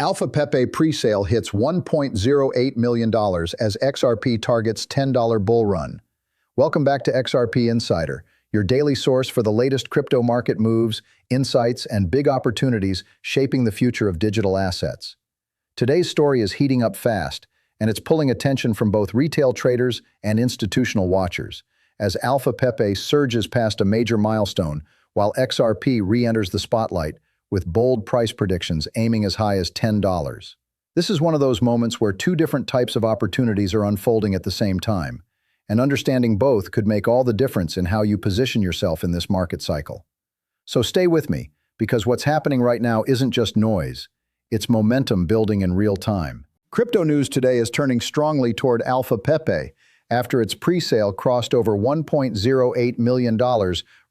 AlphaPepe presale hits $1.08 million as XRP targets $10 bull run. Welcome back to XRP Insider, your daily source for the latest crypto market moves, insights, and big opportunities shaping the future of digital assets. Today's story is heating up fast, and it's pulling attention from both retail traders and institutional watchers, as AlphaPepe surges past a major milestone while XRP re-enters the spotlight with bold price predictions aiming as high as $10. This is one of those moments where two different types of opportunities are unfolding at the same time, and understanding both could make all the difference in how you position yourself in this market cycle. So stay with me, because what's happening right now isn't just noise, it's momentum building in real time. Crypto news today is turning strongly toward AlphaPepe after its presale crossed over $1.08 million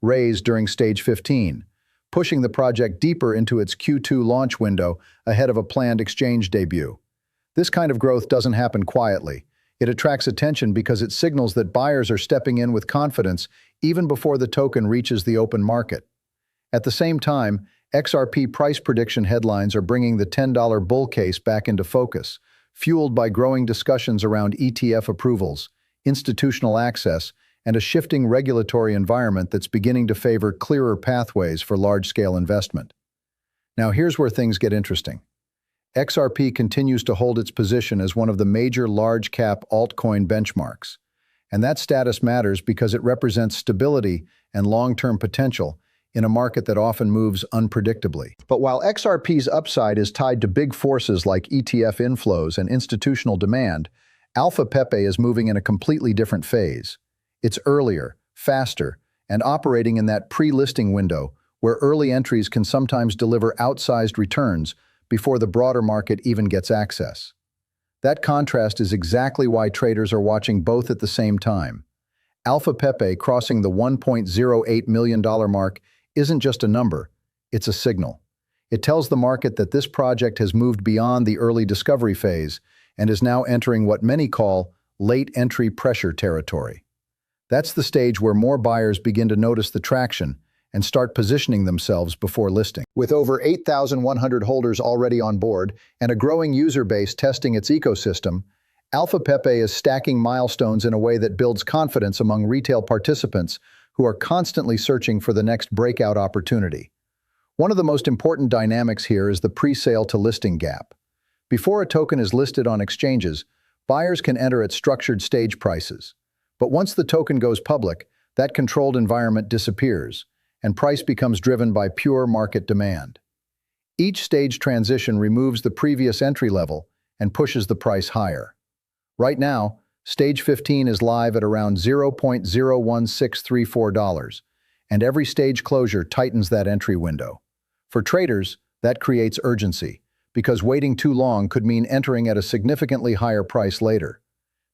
raised during Stage 15, pushing the project deeper into its Q2 launch window ahead of a planned exchange debut. This kind of growth doesn't happen quietly. It attracts attention because it signals that buyers are stepping in with confidence even before the token reaches the open market. At the same time, XRP price prediction headlines are bringing the $10 bull case back into focus, fueled by growing discussions around ETF approvals, institutional access, and a shifting regulatory environment that's beginning to favor clearer pathways for large-scale investment. Now here's where things get interesting. XRP continues to hold its position as one of the major large-cap altcoin benchmarks, and that status matters because it represents stability and long-term potential in a market that often moves unpredictably. But while XRP's upside is tied to big forces like ETF inflows and institutional demand, AlphaPepe is moving in a completely different phase. It's earlier, faster, and operating in that pre-listing window where early entries can sometimes deliver outsized returns before the broader market even gets access. That contrast is exactly why traders are watching both at the same time. AlphaPepe crossing the $1.08 million mark isn't just a number, it's a signal. It tells the market that this project has moved beyond the early discovery phase and is now entering what many call late entry pressure territory. That's the stage where more buyers begin to notice the traction and start positioning themselves before listing. With over 8,100 holders already on board and a growing user base testing its ecosystem, AlphaPepe is stacking milestones in a way that builds confidence among retail participants who are constantly searching for the next breakout opportunity. One of the most important dynamics here is the pre-sale to listing gap. Before a token is listed on exchanges, buyers can enter at structured stage prices. But once the token goes public, that controlled environment disappears, and price becomes driven by pure market demand. Each stage transition removes the previous entry level and pushes the price higher. Right now, Stage 15 is live at around $0.01634, and every stage closure tightens that entry window. For traders, that creates urgency, because waiting too long could mean entering at a significantly higher price later.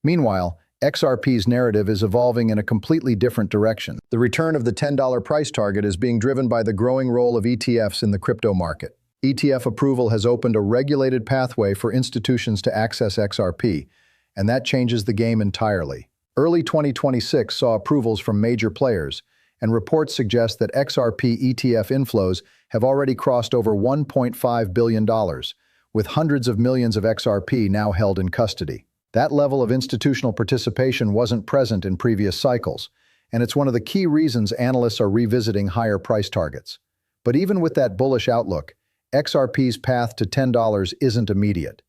Meanwhile, XRP's narrative is evolving in a completely different direction. The return of the $10 price target is being driven by the growing role of ETFs in the crypto market. ETF approval has opened a regulated pathway for institutions to access XRP, and that changes the game entirely. Early 2026 saw approvals from major players, and reports suggest that XRP ETF inflows have already crossed over $1.5 billion, with hundreds of millions of XRP now held in custody. That level of institutional participation wasn't present in previous cycles, and it's one of the key reasons analysts are revisiting higher price targets. But even with that bullish outlook, XRP's path to $10 isn't immediate.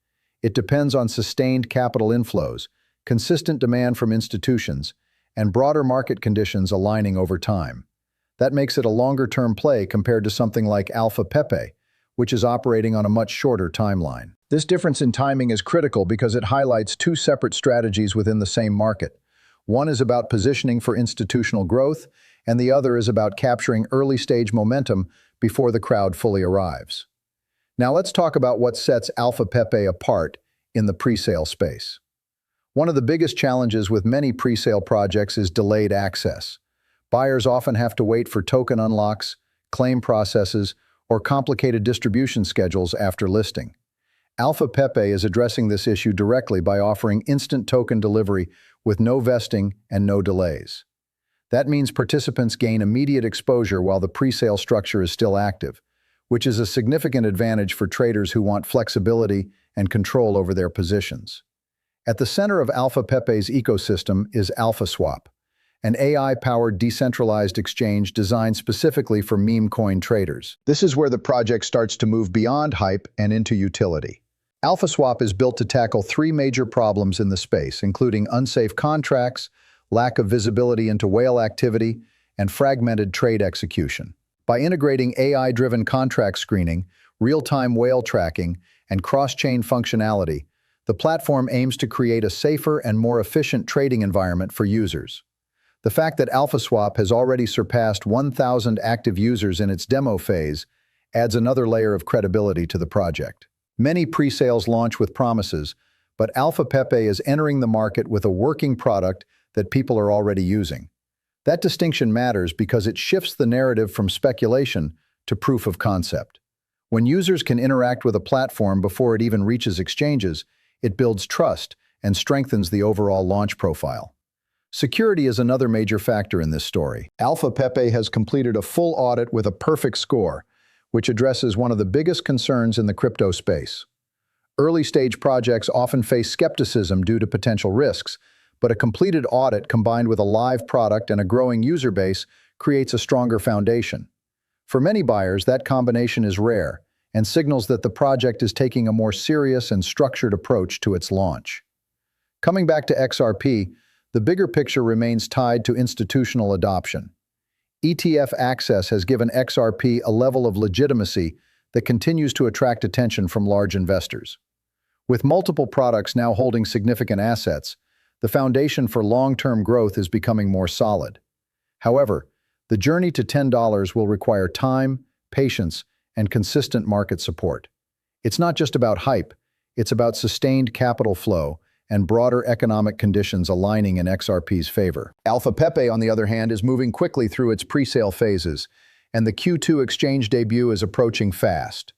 It depends on sustained capital inflows, consistent demand from institutions, and broader market conditions aligning over time. That makes it a longer-term play compared to something like AlphaPepe, which is operating on a much shorter timeline. This difference in timing is critical because it highlights two separate strategies within the same market. One is about positioning for institutional growth, and the other is about capturing early-stage momentum before the crowd fully arrives. Now let's talk about what sets AlphaPepe apart in the presale space. One of the biggest challenges with many presale projects is delayed access. Buyers often have to wait for token unlocks, claim processes, or complicated distribution schedules after listing. AlphaPepe is addressing this issue directly by offering instant token delivery with no vesting and no delays. That means participants gain immediate exposure while the presale structure is still active, which is a significant advantage for traders who want flexibility and control over their positions. At the center of AlphaPepe's ecosystem is AlphaSwap, an AI-powered decentralized exchange designed specifically for meme coin traders. This is where the project starts to move beyond hype and into utility. AlphaSwap is built to tackle three major problems in the space, including unsafe contracts, lack of visibility into whale activity, and fragmented trade execution. By integrating AI-driven contract screening, real-time whale tracking, and cross-chain functionality, the platform aims to create a safer and more efficient trading environment for users. The fact that AlphaSwap has already surpassed 1,000 active users in its demo phase adds another layer of credibility to the project. Many pre-sales launch with promises, but AlphaPepe is entering the market with a working product that people are already using. That distinction matters because it shifts the narrative from speculation to proof of concept. When users can interact with a platform before it even reaches exchanges, it builds trust and strengthens the overall launch profile. Security is another major factor in this story. AlphaPepe has completed a full audit with a perfect score, which addresses one of the biggest concerns in the crypto space. Early-stage projects often face skepticism due to potential risks, but a completed audit combined with a live product and a growing user base creates a stronger foundation. For many buyers, that combination is rare and signals that the project is taking a more serious and structured approach to its launch. Coming back to XRP, the bigger picture remains tied to institutional adoption. ETF access has given XRP a level of legitimacy that continues to attract attention from large investors. With multiple products now holding significant assets, the foundation for long-term growth is becoming more solid. However, the journey to $10 will require time, patience, and consistent market support. It's not just about hype, it's about sustained capital flow and broader economic conditions aligning in XRP's favor. AlphaPepe, on the other hand, is moving quickly through its pre-sale phases, and the Q2 exchange debut is approaching fast.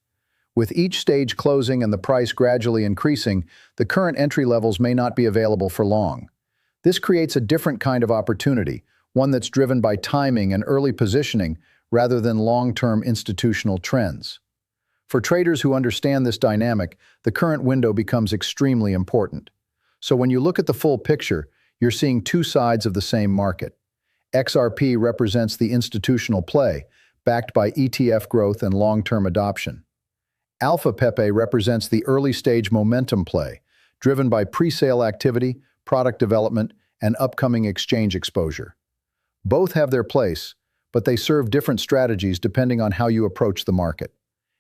With each stage closing and the price gradually increasing, the current entry levels may not be available for long. This creates a different kind of opportunity, one that's driven by timing and early positioning rather than long-term institutional trends. For traders who understand this dynamic, the current window becomes extremely important. So when you look at the full picture, you're seeing two sides of the same market. XRP represents the institutional play, backed by ETF growth and long-term adoption. AlphaPepe represents the early-stage momentum play, driven by pre-sale activity, product development, and upcoming exchange exposure. Both have their place, but they serve different strategies depending on how you approach the market.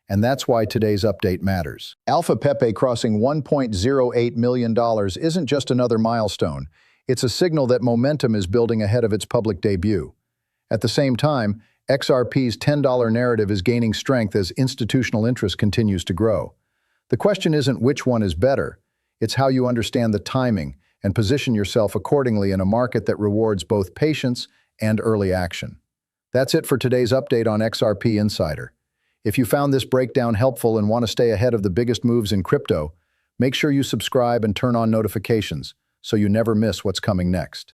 And that's why today's update matters. AlphaPepe crossing $1.08 million isn't just another milestone. It's a signal that momentum is building ahead of its public debut. At the same time, XRP's $10 narrative is gaining strength as institutional interest continues to grow. The question isn't which one is better, it's how you understand the timing and position yourself accordingly in a market that rewards both patience and early action. That's it for today's update on XRP Insider. If you found this breakdown helpful and want to stay ahead of the biggest moves in crypto, make sure you subscribe and turn on notifications so you never miss what's coming next.